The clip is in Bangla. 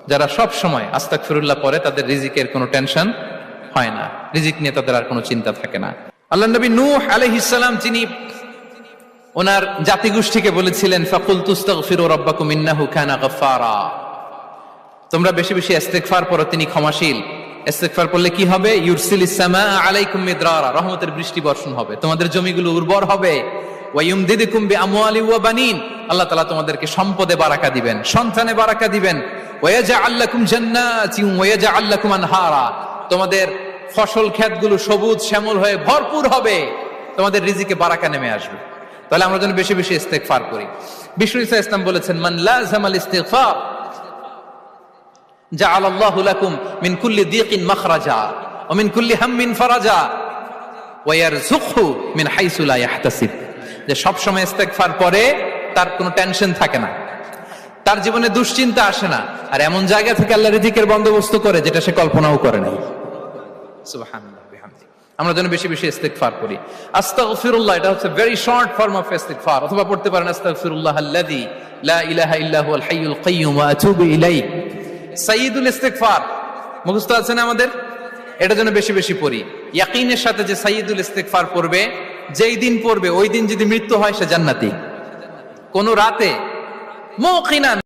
যারা সব সময় আস্তাগফিরুল্লাহ পড়ে তাদের রিজিকের কোনো টেনশন হয় না, রিজিক নিয়ে তাদের আর কোনো চিন্তা থাকে না। আল্লাহ নবী নূহ আলাইহিস সালাম যিনি ওনার জাতিগোষ্ঠীকে বলেছিলেন ফাকুলতু আস্তাগফিরু রাব্বাকুম ইন্নাহু কানা গাফফারা, তোমরা বেশি বেশি ইস্তিগফার পড়ো, তিনি ক্ষমাশীল। ইস্তিগফার করলে কি হবে? ইউরসিলিস সামাআ আলাইকুম মিদরারা, রহমতের বৃষ্টি বর্ষণ হবে, তোমাদের জমিগুলো উর্বর হবে। ওয়া ইউমদিদুকুম বিআমওয়ালি ওয়া বানিন, আল্লাহ তাআলা তোমাদেরকে সম্পদে বারাকা দিবেন, সন্তানে বারাকা দিবেন। ওয়া ইয়াজআল লাকুম জান্নাতিন ওয়া ইয়াজআল লাকুম আনহারা, তোমাদের ফসল ক্ষেতগুলো সবুজ শ্যামল হয়ে ভরপুর হবে, তোমাদের রিজিকে বারাকা নেমে আসবে। তাহলে আমরা যেন বেশি বেশি ইস্তিগফার করি। বিষ্ণু ঈসা ইসলাম বলেছেন মান লাযামাল ইস্তিগফার জাআলাল্লাহু লাকুম মিন কুল্লি দীকিন মাখরাজা ওয়া মিন কুল্লি হাম্মিন ফারাজা ওয়া ইয়ারযুকহু মিন হাইসু লা ইয়াহতাসিব, যে সব সময় ইস্তিগফার পরে তার কোনো টেনশন থাকে না, তার জীবনে দুশ্চিন্তা আসে না, আর এমন জায়গা থেকে আল্লাহ রিজিকের বন্দোবস্ত করে যেটা সে কল্পনাও করে নাই। সুবহানাল্লাহ বিহামদি। আমরা যেন বেশি বেশি ইস্তিগফার করি। আস্তাগফিরুল্লাহ, এটা হচ্ছে ভেরি শর্ট ফর্ম অফ ইস্তিগফার। অথবা পড়তে পারেন আস্তাগফিরুল্লাহ আল্লাযী লা ইলাহা ইল্লা হুয়াল হাইয়ুল কাইয়্যুম ওয়া আতুবু ইলাইহি। সাইয়্যিদুল ইস্তিগফার মুখস্থ আছে না আমাদের? এটা যেন বেশি বেশি পড়ি। ইয়াকিনের সাথে যে সাইয়্যিদুল ইস্তিগফার পড়বে, যেই দিন পড়বে ওই দিন যদি মৃত্যু হয় সে জান্নাতি। কোন রাতে মুকিনান